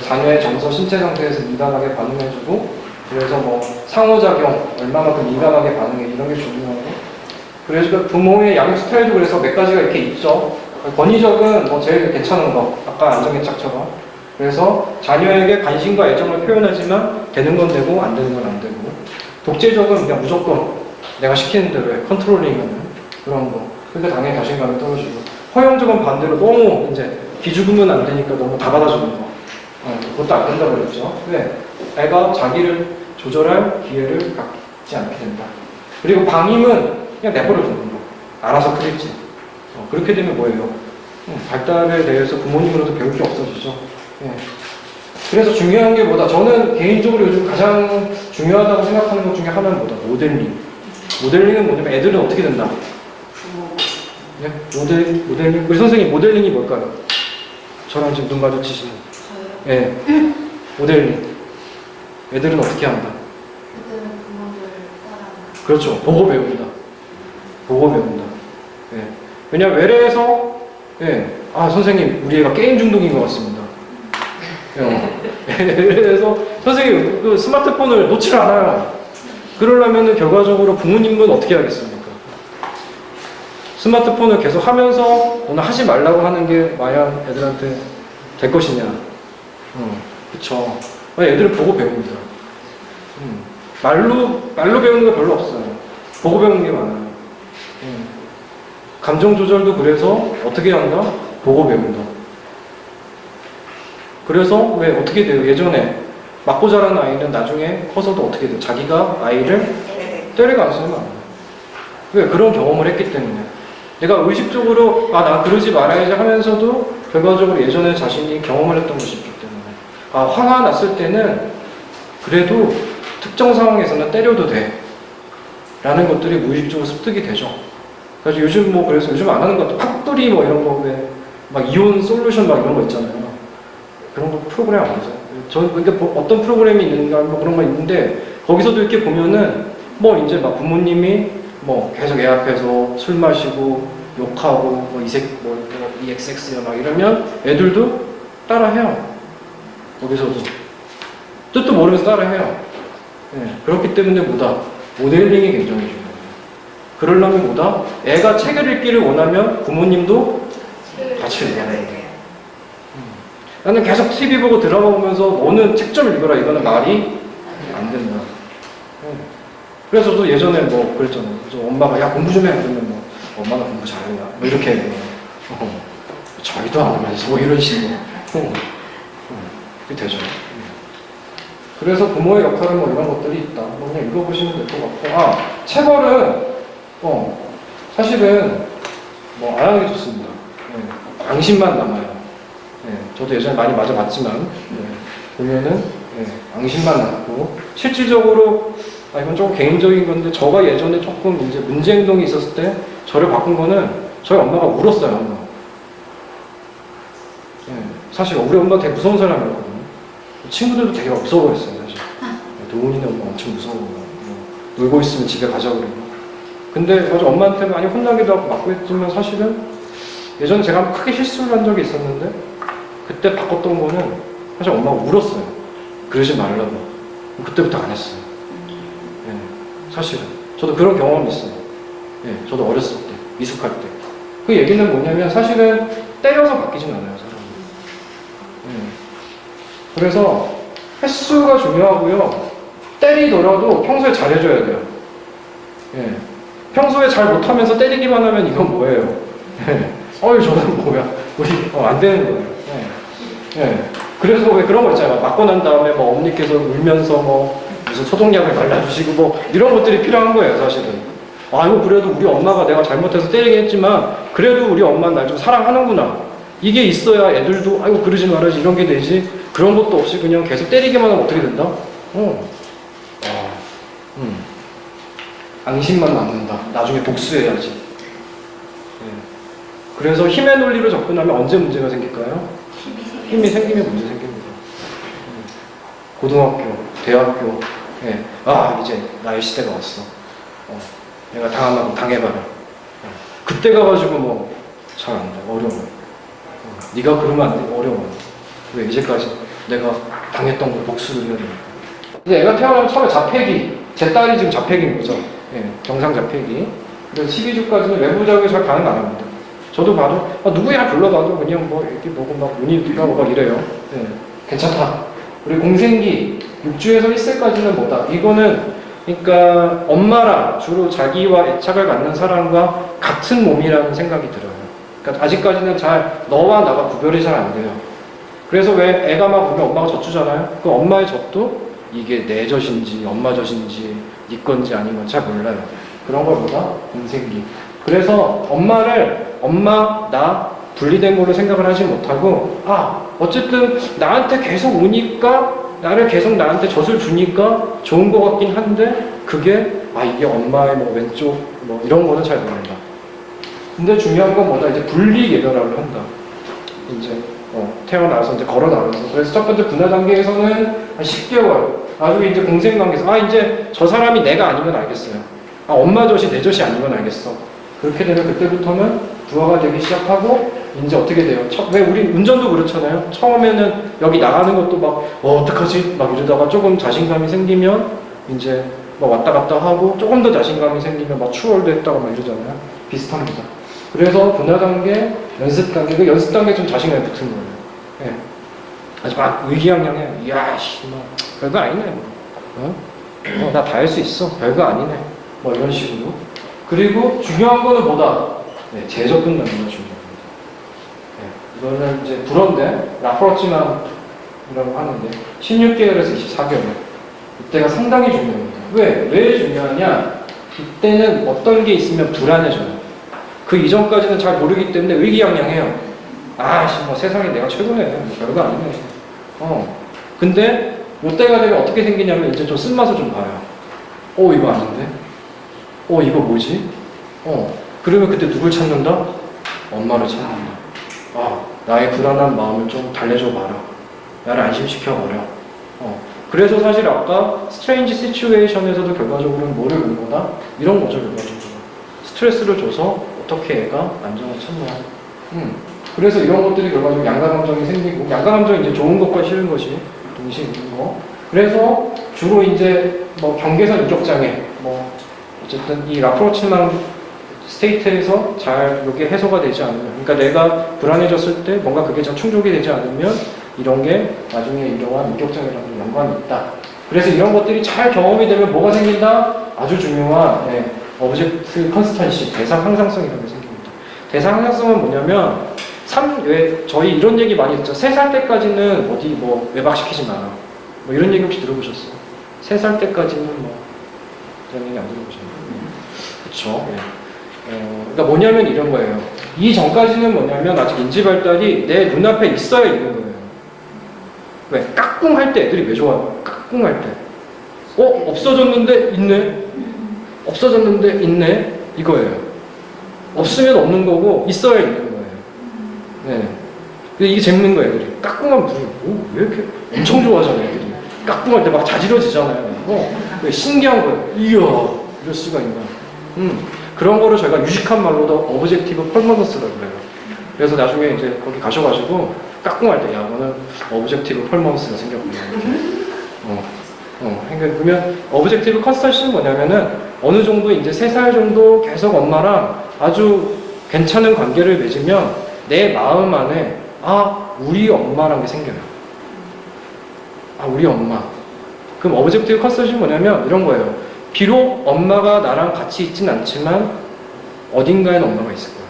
자녀의 정서, 신체 상태에서 민감하게 반응해주고 그래서 뭐 상호작용 얼마만큼 민감하게 반응해 이런 게 중요하고 그래서 부모의 양육 스타일도 그래서 몇 가지가 이렇게 있죠. 권위적은 뭐 제일 괜찮은 거 아까 안정애착처럼 그래서 자녀에게 관심과 애정을 표현하지만 되는 건 되고 안 되는 건 안 되고 독재적은 그냥 무조건 내가 시키는 대로 해 컨트롤링하는 그런 거 그러니까 당연히 자신감이 떨어지고 허용적은 반대로 너무 이제 기죽으면 안 되니까 너무 다 받아주는 거 그것도 안 된다고 그랬죠. 왜? 애가 자기를 조절할 기회를 갖지 않게 된다. 그리고 방임은 그냥 내버려 두는 거. 알아서 크겠지. 그렇게 되면 뭐예요? 발달에 대해서 부모님으로도 배울 게 없어지죠. 예. 그래서 중요한 게 뭐다? 저는 개인적으로 요즘 가장 중요하다고 생각하는 것 중에 하나는 뭐다? 모델링. 모델링은 뭐냐면 애들은 어떻게 된다? 예? 모델링. 우리 선생님 모델링이 뭘까요? 저랑 지금 눈 마주치시는. 예. 모델링. 애들은 어떻게 한다? 애들은 부모들 따라한다. 그렇죠. 보고 배웁니다. 보고 배운다. 예. 왜냐면 외래에서 예. 아 선생님 우리 애가 게임 중독인 것 같습니다. 그래서 선생님 그 스마트폰을 놓질 않아요. 그러려면 결과적으로 부모님은 어떻게 하겠습니까? 스마트폰을 계속 하면서 너는 하지 말라고 하는 게 과연 애들한테 될 것이냐? 그쵸. 애들은 보고 배웁니다. 말로 배우는 거 별로 없어요. 보고 배우는 게 많아요. 감정 조절도 그래서 어떻게 한다? 보고 배운다. 그래서 왜 어떻게 돼요? 예전에 맞고 자란 아이는 나중에 커서도 어떻게 돼요? 자기가 아이를 때릴 가능성이 많아요. 왜? 그런 경험을 했기 때문에. 내가 의식적으로 나 그러지 말아야지 하면서도 결과적으로 예전에 자신이 경험을 했던 것이 있기 때문에 화가 났을 때는 그래도 특정 상황에서는 때려도 돼 라는 것들이 무의식적으로 습득이 되죠. 그래서 요즘 그래서 요즘 안 하는 것도 팍돌이 뭐 이런 거 왜 막 이혼 솔루션 막 이런 거 있잖아요. 그런 거 프로그램 안 보세요? 그러니까 어떤 프로그램이 있는가 뭐 그런 거 있는데 거기서도 이렇게 보면은 이제 막 부모님이 계속 애 앞에서 술 마시고 욕하고 이 XX야 막 이러면 애들도 따라해요. 거기서도 뜻도 모르면서 따라해요. 네, 그렇기 때문에 모델링이 굉장히 중요해요. 그러려면 애가 책을 읽기를 원하면 부모님도 같이 읽어야 돼요. 나는 계속 TV 보고 드라마 보면서 너는 책 좀 읽어라 이거는 말이 안 된다. 그래서 저도 예전에 그랬잖아요. 그래서 엄마가 야 공부 좀 해. 그러면 엄마는 공부 잘해요. 이렇게 해요. 저희도 안 하면서 이런 식으로. 그게 되죠. 그래서 부모의 역할은 이런 것들이 있다. 그냥 읽어보시면 될 것 같고. 체벌은 사실은 안 하는 게 좋습니다. 앙심만 남아요. 저도 예전에 많이 맞아봤지만 보면은 앙심만 남고 실질적으로 이건 조금 개인적인 건데 저가 예전에 조금 이제 문제 행동이 있었을 때 저를 바꾼 거는 저희 엄마가 울었어요. 항상. 사실 우리 엄마 되게 무서운 사람이었거든요. 친구들도 되게 무서워했어요. 사실. 도훈이네 엄마 엄청 무서워. 놀고 있으면 집에 가자고 그러고. 근데 맞아 엄마한테 많이 혼나기도 하고 맞고 했지만 사실은 예전에 제가 크게 실수를 한 적이 있었는데 그때 바꿨던 거는 사실 엄마가 울었어요. 그러지 말라고. 그때부터 안 했어요. 사실은. 저도 그런 경험이 있어요. 저도 어렸을 때, 미숙할 때. 그 얘기는 뭐냐면 사실은 때려서 바뀌진 않아요, 사람은. 그래서 횟수가 중요하고요. 때리더라도 평소에 잘해줘야 돼요. 평소에 잘 못하면서 때리기만 하면 이건 뭐예요? 저는 뭐야. 안 되는 거예요. 그래서 왜 그런 거 있잖아요. 맞고 난 다음에 어머니께서 울면서 무슨 소독약을 발라주시고 이런 것들이 필요한 거예요, 사실은. 아이고 그래도 우리 엄마가 내가 잘못해서 때리긴 했지만 그래도 우리 엄마는 날 좀 사랑하는구나. 이게 있어야 애들도 아이고 그러지 말아야지 이런 게 되지. 그런 것도 없이 그냥 계속 때리기만 하면 어떻게 된다? 앙심만 남는다. 나중에 복수해야지. 네. 그래서 힘의 논리로 접근하면 언제 문제가 생길까요? 힘이 생기면 문제 생깁니다. 고등학교, 대학교, 예. 아 이제 나의 시대가 왔어. 내가 당하면 당해봐라. 그때 가가지고 뭐 잘 안 돼. 어려워. 네가 그러면 안 돼. 어려워. 왜 이제까지 내가 당했던 걸 복수를 해야 되니까. 이제 애가 태어나면 처음에 자폐기. 제 딸이 지금 자폐기인 거죠. 예, 경상 자폐기. 그래서 12주까지는 외부 자극이 잘 반응 안 합니다. 저도 봐도 누구야 불러봐도 그냥 뭐 이렇게 뭐고 막 눈이 뜨고 막 이래요. 예, 괜찮다. 우리 공생기 6주에서 1세까지는 뭐다? 이거는 그러니까 엄마랑 주로 자기와 애착을 갖는 사람과 같은 몸이라는 생각이 들어요. 그러니까 아직까지는 잘 너와 나가 구별이 잘 안 돼요. 그래서 왜 애가 막 보면 엄마가 젖주잖아요. 그 엄마의 젖도 이게 내 젖인지 엄마 젖인지 네 건지 아니면 잘 몰라요. 그런 걸 보다 공생기. 그래서 엄마를 엄마, 나 분리된 걸로 생각을 하지 못하고 어쨌든 나한테 계속 오니까 나를 계속 나한테 젖을 주니까 좋은 것 같긴 한데 그게 이게 엄마의 뭐 왼쪽 뭐 이런 거는 잘 모른다. 근데 중요한 건 뭐다? 이제 분리 개별화를 한다. 이제 태어나서 이제 걸어 나가면서. 그래서 첫 번째 분화 단계에서는 한 10개월. 나중에 이제 공생 관계에서 이제 저 사람이 내가 아니면 알겠어요. 엄마 젖이 내 젖이 아니면 알겠어. 그렇게 되면 그때부터는 부화가 되기 시작하고 이제 어떻게 돼요? 왜 우리 운전도 그렇잖아요. 처음에는 여기 나가는 것도 막 어떡하지? 막 이러다가 조금 자신감이 생기면 이제 막 왔다 갔다 하고 조금 더 자신감이 생기면 막 추월도 했다가 막 이러잖아요. 비슷합니다. 그래서 분화 단계, 연습 단계, 그 연습 단계 좀 자신감이 붙은 거예요. 예. 아주 막 의기양양해. 이야, 씨, 뭐 별거 아니네. 나 다 할 수 있어. 별거 아니네. 뭐 이런 식으로. 그리고 중요한 거는 뭐다? 네, 재접근 단계가 중요합니다. 네, 이거는 이제 불어인데 라프로치만이라고 하는데 16개월에서 24개월. 이때가 상당히 중요합니다. 왜 중요하냐? 이때는 어떤 게 있으면 불안해져요. 그 이전까지는 잘 모르기 때문에 의기양양해요. 뭐 세상에 내가 최고네. 뭐 별거 아니네. 근데 이때가 되면 어떻게 생기냐면 이제 좀 쓴맛을 좀 봐요. 이거 아닌데? 이거 뭐지? 그러면 그때 누굴 찾는다? 엄마를 찾는다. 나의 불안한 마음을 좀 달래줘 봐라. 나를 안심시켜 버려. 그래서 사실 아까 스트레인지 시츄에이션에서도 결과적으로는 뭐를 본 거다? 이런 거죠, 결과적으로. 스트레스를 줘서 어떻게 애가 안정을 찾냐. 그래서 이런 것들이 결과적으로 양가감정이 생기고, 양가감정이 이제 좋은 것과 싫은 것이 동시에 있는 거. 그래서 주로 이제 뭐 경계선 인격장애, 뭐 어쨌든 이 라프로치만 스테이트에서 잘 이게 해소가 되지 않으면, 그러니까 내가 불안해졌을 때 뭔가 그게 잘 충족이 되지 않으면 이런 게 나중에 이러한 인격장애랑 연관이 있다. 그래서 이런 것들이 잘 경험이 되면 뭐가 생긴다? 아주 중요한 오브젝트 컨스턴시, 대상 항상성이라는 게 생깁니다. 대상 항상성은 뭐냐면 왜 저희 이런 얘기 많이 듣죠. 3살 때까지는 어디 뭐 외박시키지 마라. 뭐 이런 얘기 혹시 들어보셨어요? 3살 때까지는 뭐 그런 얘기 안 들어보셨나요? 그렇죠. 그러니까 뭐냐면 이런 거예요. 이 전까지는 뭐냐면 아직 인지 발달이 내 눈앞에 있어야 있는 거예요. 왜? 까꿍할 때 애들이 왜 좋아요? 까꿍할 때. 없어졌는데 있네. 없어졌는데 있네. 이거예요. 없으면 없는 거고 있어야 있는 거예요. 네. 근데 이게 재밌는 거예요, 애들이. 까꿍하면 왜 이렇게 엄청 좋아하잖아요, 애들이. 까꿍할 때 막 자지러지잖아요. 신기한 거예요. 이야, 이럴 수가 있나. 그런 거를 저희가 유식한 말로도 오브젝티브 펄머넌스라고 그래요. 그래서 나중에 이제 거기 가셔가지고 까꿍할 때, 너는 오브젝티브 펄머넌스가 생겼구나. 그러면 오브젝티브 컨스턴시는 뭐냐면은 어느 정도 이제 3살 정도 계속 엄마랑 아주 괜찮은 관계를 맺으면 내 마음 안에 우리 엄마라는 게 생겨요. 우리 엄마. 그럼 오브젝티브 컨스턴시는 뭐냐면 이런 거예요. 비록 엄마가 나랑 같이 있진 않지만 어딘가에는 엄마가 있을 거야.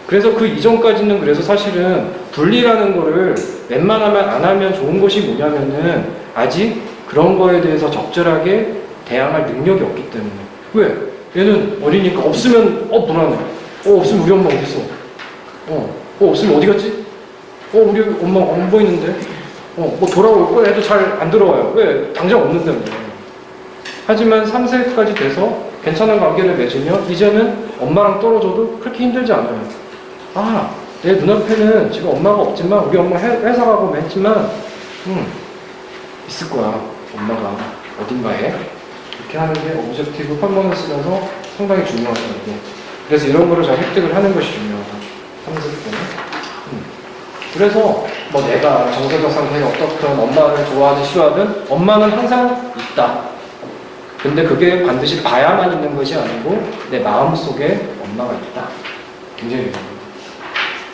그래서 그 이전까지는 그래서 사실은 분리라는 거를 웬만하면 안 하면 좋은 것이 뭐냐면은 아직 그런 거에 대해서 적절하게 대항할 능력이 없기 때문에. 왜? 얘는 어리니까 없으면 불안해. 없으면 우리 엄마 어디 있어? 없으면 어디 갔지? 우리 엄마 안 보이는데? 뭐 돌아올 거야 해도 잘 안 들어와요. 왜? 당장 없는데. 하지만 3세까지 돼서 괜찮은 관계를 맺으면 이제는 엄마랑 떨어져도 그렇게 힘들지 않아요. 내 눈앞에는 지금 엄마가 없지만 우리 엄마 회사 가고 뭐 했지만 있을 거야. 엄마가 어딘가에. 이렇게 하는 게 오브젝티브 퍼포먼스라서 상당히 중요하다는 게. 그래서 이런 거를 잘 획득을 하는 것이 중요하다. 3세 때는. 그래서 뭐 내가 정서적 상태가 어떻든 엄마를 좋아하든 싫어하든 엄마는 항상 있다. 근데 그게 반드시 봐야만 있는 것이 아니고 내 마음속에 엄마가 있다. 굉장히 중요합니다.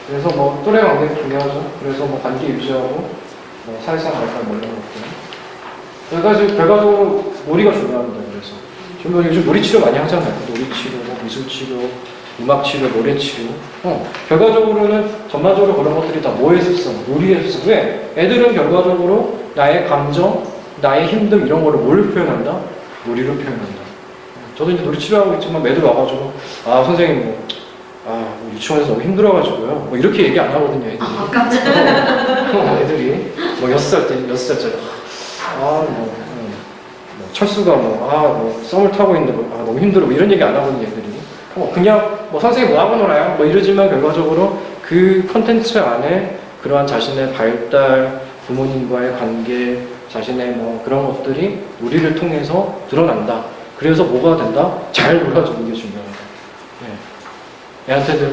그래서 뭐 또래 관계가 중요하죠. 그래서 뭐 관계 유지하고 뭐 사회상 발달 뭐 이런 것들. 결과적으로 놀이가 중요합니다. 그래서 지금 요즘 놀이 치료 많이 하잖아요. 놀이 치료, 미술 치료, 음악 치료, 노래 치료. 결과적으로는 전반적으로 그런 것들이 다 뭐에 습성? 놀이에 습성. 왜? 애들은 결과적으로 나의 감정, 나의 힘듦 이런 거를 뭘 표현한다? 놀이로 표현한다. 저도 이제 놀이 치료하고 있지만 매들 와가지고 선생님 뭐 유치원에서 너무 힘들어가지고요. 뭐 이렇게 얘기 안 하거든요, 애들이. 애들이 뭐 6살짜리. 철수가 썸을 타고 있는데 너무 힘들어. 뭐 이런 얘기 안 하거든요, 애들이. 그냥 선생님 뭐 하고 놀아요? 뭐 이러지만 결과적으로 그 컨텐츠 안에 그러한 자신의 발달, 부모님과의 관계, 자신의 뭐 그런 것들이 놀이를 통해서 드러난다. 그래서 뭐가 된다? 잘 놀아주는 게 중요하다.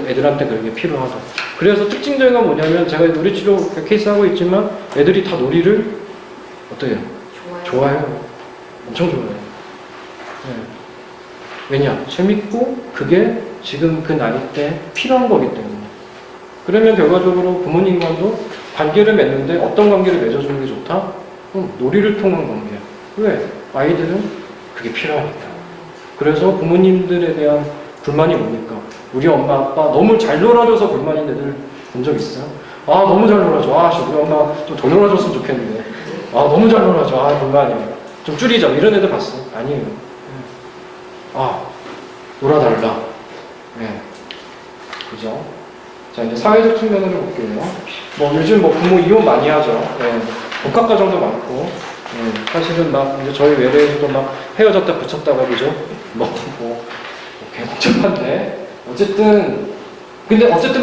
애들한테 그런 게 필요하다. 그래서 특징적인 건 뭐냐면 제가 놀이치료 케이스 하고 있지만 애들이 다 놀이를 어떻게 해요? 좋아해요. 엄청 좋아해요. 왜냐? 재밌고 그게 지금 그 나이 때 필요한 거기 때문에. 그러면 결과적으로 부모님과도 관계를 맺는데 어떤 관계를 맺어주는 게 좋다? 놀이를 통한 관계야. 왜? 아이들은 그게 필요하니까. 그래서 부모님들에 대한 불만이 뭡니까? 우리 엄마 아빠 너무 잘 놀아줘서 불만인 애들 본 적 있어요? 너무 잘 놀아줘. 우리 엄마 좀 더 놀아줬으면 좋겠는데. 너무 잘 놀아줘. 불만이에요. 좀 줄이자. 이런 애들 봤어? 아니에요. 놀아달라. 그죠? 자, 이제 사회적 측면으로 볼게요. 요즘 부모 이혼 많이 하죠. 복합가정도 많고. 사실은 이제 저희 외래에서도 헤어졌다 붙였다가, 그죠? 복잡한데. 어쨌든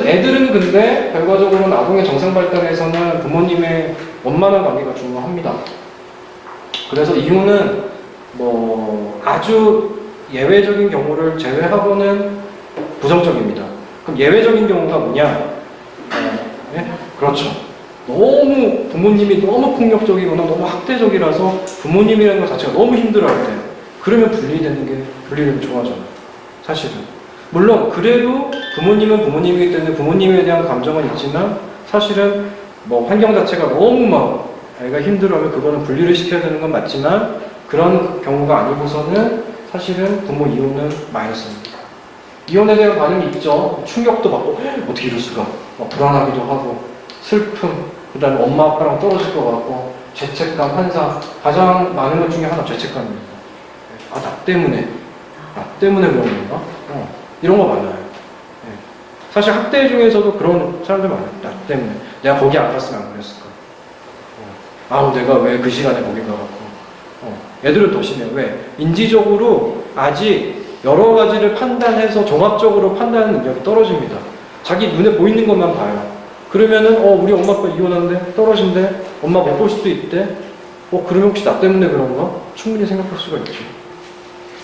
애들은 근데 결과적으로는 아동의 정상 발달에서는 부모님의 원만한 관계가 중요합니다. 그래서 이유는 아주 예외적인 경우를 제외하고는 부정적입니다. 그럼 예외적인 경우가 뭐냐? 그렇죠. 너무 부모님이 너무 폭력적이거나 너무 학대적이라서 부모님이라는 것 자체가 너무 힘들어할 때 그러면 분리되면 좋아져요. 사실은. 물론 그래도 부모님은 부모님이기 때문에 부모님에 대한 감정은 있지만 사실은 환경 자체가 너무 애가 힘들어하면 그거는 분리를 시켜야 되는 건 맞지만 그런 경우가 아니고서는 사실은 부모 이혼은 마이너스입니다. 이혼에 대한 반응이 있죠. 충격도 받고 어떻게 이럴 수가. 불안하기도 하고 슬픔, 그 다음에 엄마 아빠랑 떨어질 것 같고 죄책감, 환상. 가장 많은 것 중에 하나 죄책감입니다. 나 때문에 그런 건가? 이런 거 많아요. 사실 학대 중에서도 그런 사람들 많아요. 나 때문에. 내가 거기 안 갔으면 안 그랬을까. 내가 왜 그 시간에 거기 가갖고. 애들은 더 심해요. 왜? 인지적으로 아직 여러 가지를 판단해서 종합적으로 판단하는 능력이 떨어집니다. 자기 눈에 보이는 것만 봐요. 그러면은 우리 엄마 아빠 이혼한대? 떨어진대? 엄마 못 볼 수도 있대? 그러면 혹시 나 때문에 그런가? 충분히 생각할 수가 있죠.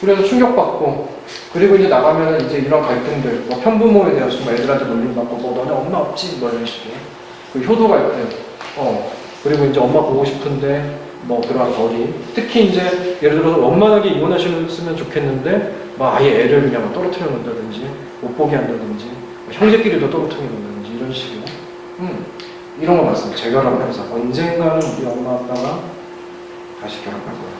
그래서 충격받고 그리고 이제 나가면은 이제 이런 갈등들 편부모에 대해서 애들한테 놀림받고 너네 엄마 없지? 이런 식의 그 효도 갈등 그리고 이제 엄마 보고 싶은데 그런 거리 특히 이제 예를 들어서 원만하게 이혼하셨으면 좋겠는데 아예 애를 그냥 떨어뜨려 놓는다든지 못 보게 한다든지 형제끼리도 떨어뜨려 놓는다든지 이런 식으로 이런 거 맞습니다. 재결합 회사 언젠가는 우리 엄마 아빠가 다시 결합할 거야.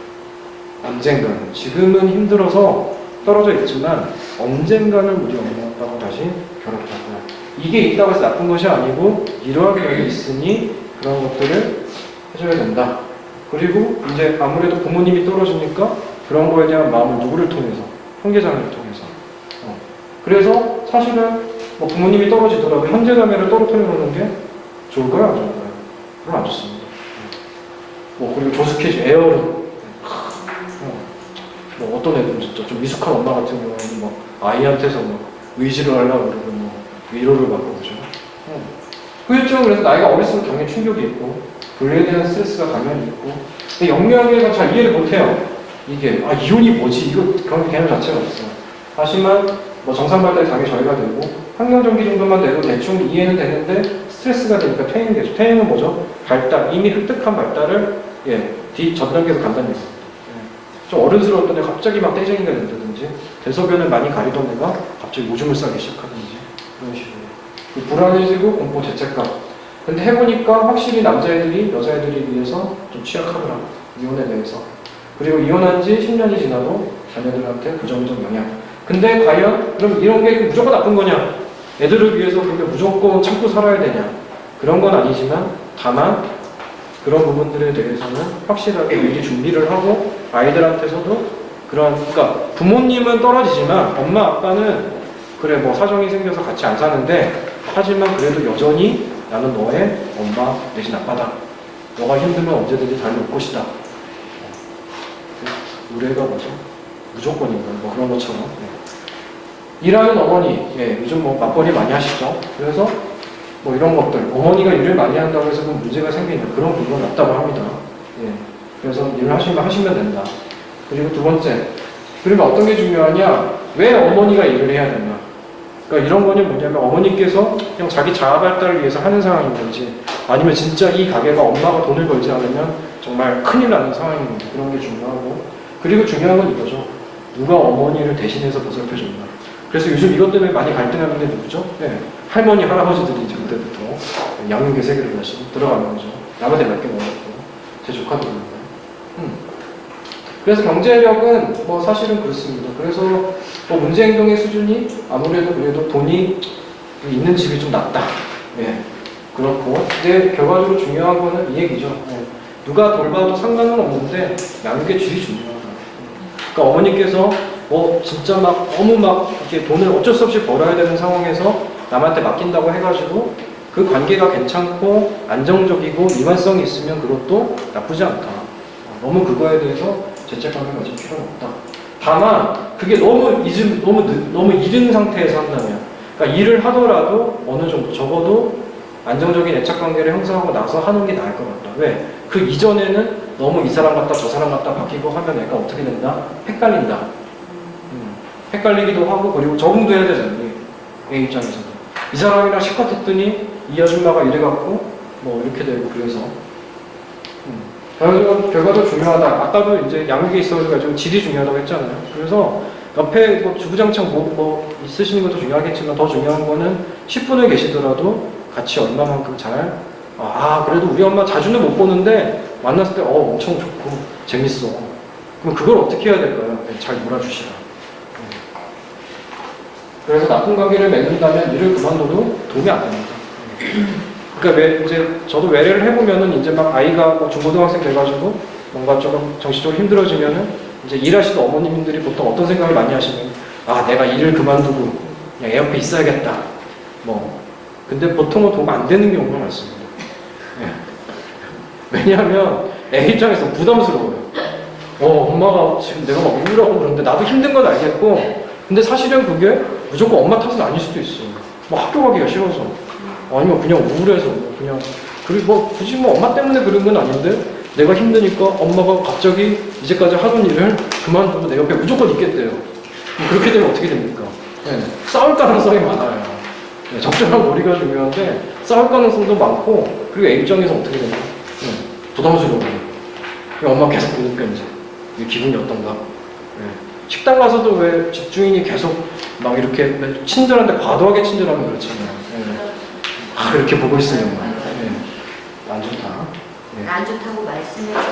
언젠가는. 지금은 힘들어서 떨어져 있지만 언젠가는 우리 엄마 아빠가 다시 결합할 거야. 이게 있다고 해서 나쁜 것이 아니고 이러한 면이 있으니 그런 것들을 해줘야 된다. 그리고 이제 아무래도 부모님이 떨어지니까 그런 거에 대한 마음을 누구를 통해서? 형제자매를 통해서. 그래서 사실은 뭐 부모님이 떨어지더라도 형제자매를 떨어뜨려놓는 게 좋을까요? 안 좋을까요? 별로 안 좋습니다. 뭐 그리고 조숙해주 애어른. 뭐 어떤 애들은 진짜 좀 미숙한 엄마 같은 경우에는 뭐 아이한테서 뭐 의지를 하려고 그러고 뭐 위로를 받고 그죠. 후유증은 그래서 나이가 어릴수록 당연히 충격이 있고 분리에 대한 스트레스가 당연히 있고 근데 영유아기가 잘 이해를 못해요. 이게 이혼이 뭐지? 이거 그런 개념 자체가 없어요. 하지만 뭐 정상 발달이 당연히 저희가 되고 환경정기 정도만 돼도 대충 이해는 되는데 스트레스가 되니까 퇴행이 되죠. 퇴행은 뭐죠? 발달, 이미 획득한 발달을 전 단계에서 간다는 얘기입니다. 좀 어른스러웠던 애 갑자기 막 떼쟁이가 된다든지 대소변을 많이 가리던 애가 갑자기 오줌을 싸기 시작하든지 그런 식으로 불안해지고 공포 죄책감. 근데 해보니까 확실히 남자애들이 여자애들에 비해서 좀 취약하더라고요. 이혼에 대해서. 그리고 이혼한 지 10년이 지나도 자녀들한테 부정적 영향. 근데 과연 그럼 이런 게 무조건 나쁜 거냐? 애들을 위해서 그렇게 무조건 참고 살아야 되냐? 그런 건 아니지만 다만 그런 부분들에 대해서는 확실하게 미리 준비를 하고 아이들한테서도 그러니까 부모님은 떨어지지만 엄마 아빠는 그래 뭐 사정이 생겨서 같이 안 사는데 하지만 그래도 여전히 나는 너의 엄마 내진 아빠다. 너가 힘들면 언제든지 달려올 것이다. 의뢰가 뭐죠? 무조건인가 뭐 그런 것처럼. 일하는 어머니, 요즘 뭐 맞벌이 많이 하시죠. 그래서 뭐 이런 것들, 어머니가 일을 많이 한다고 해서 그 문제가 생기냐 그런 부분은 없다고 합니다. 그래서 일을 하시면 된다. 그리고 두 번째, 그러면 어떤 게 중요하냐? 왜 어머니가 일을 해야 되나? 그러니까 이런 거는 뭐냐면 어머니께서 그냥 자기 자아 발달을 위해서 하는 상황인 건지 아니면 진짜 이 가게가 엄마가 돈을 벌지 않으면 정말 큰일 나는 상황인 건지 그런 게 중요하고 그리고 중요한 건 이거죠. 누가 어머니를 대신해서 보살펴줬나? 그래서 요즘 이것 때문에 많이 갈등하는 게 누구죠? 할머니, 할아버지들이 이제 그때부터 양육의 세계를 다시 들어가는 거죠. 남한테 몇 개 먹었고 제 조카도 그런가요? 그래서 경제력은 뭐 사실은 그렇습니다. 그래서 뭐 문제행동의 수준이 아무래도 그래도 돈이 있는 집이 좀 낫다. 그렇고 근데 결과적으로 중요한 거는 이 얘기죠. 누가 돌봐도 상관은 없는데 양육의 질이 중요하다. 그러니까 어머니께서 뭐 진짜 막 너무 막 이렇게 돈을 어쩔 수 없이 벌어야 되는 상황에서 남한테 맡긴다고 해가지고 그 관계가 괜찮고 안정적이고 일관성이 있으면 그것도 나쁘지 않다. 너무 그거에 대해서 죄책감을 가질 필요는 없다. 다만 그게 너무 이른 상태에서 한다면 그러니까 일을 하더라도 어느 정도 적어도 안정적인 애착관계를 형성하고 나서 하는 게 나을 것 같다. 왜? 그 이전에는 너무 이 사람 같다 저 사람 같다 바뀌고 하면 애가 어떻게 된다? 헷갈린다. 헷갈리기도 하고 그리고 적응도 해야 되잖아요. 애 입장에서도. 이 사람이랑 실컷 했더니 이 아줌마가 이래갖고 뭐 이렇게 되고 그래서 결과도 중요하다. 아까도 이제 양육에 있어서 좀 질이 중요하다고 했잖아요. 그래서 옆에 뭐 주구장창 뭐 있으시는 것도 중요하겠지만 더 중요한 거는 10분을 계시더라도 같이 얼마만큼 잘 그래도 우리 엄마 자주는 못 보는데 만났을 때 엄청 좋고 재밌어. 그럼 그걸 어떻게 해야 될까요? 잘 몰아주시라. 그래서 나쁜 관계를 맺는다면 일을 그만둬도 도움이 안 됩니다. 그러니까 이제 저도 외래를 해보면은 이제 막 아이가 뭐 중고등학생 돼가지고 뭔가 조금 정신적으로 힘들어지면은 이제 일하시는 어머님들이 보통 어떤 생각을 많이 하시면 내가 일을 그만두고 그냥 애 옆에 있어야겠다. 근데 보통은 도움 안 되는 경우가 많습니다. 왜냐하면 애 입장에서 부담스러워요. 엄마가 지금 내가 막 우울하고 그러는데 나도 힘든 건 알겠고 근데 사실은 그게 무조건 엄마 탓은 아닐 수도 있어. 학교 가기가 싫어서 아니면 그냥 우울해서 그냥 그리고 굳이 엄마 때문에 그런 건 아닌데 내가 힘드니까 엄마가 갑자기 이제까지 하던 일을 그만두고 내 옆에 무조건 있겠대요. 그렇게 되면 어떻게 됩니까? 싸울 가능성이 많아요. 적절한 거리가 중요한데 싸울 가능성도 많고 그리고 애 입장에서 어떻게 되나? 부담스러워요. 엄마 계속 보니까 이제 기분이 어떤가? 식당 가서도 왜 집주인이 계속 막 이렇게 친절한데 과도하게 친절하면 그렇잖아요. 이렇게 보고 있으면 안 좋다. 안 좋다고 말씀해줘요?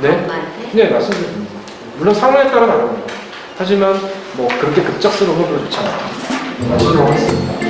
네? 엄마한테? 네, 말씀드립니다. 물론 상황에 따라 다릅니다. 하지만 뭐 그렇게 급작스러운 건 좋지 않아요. 마치도록 하겠습니다.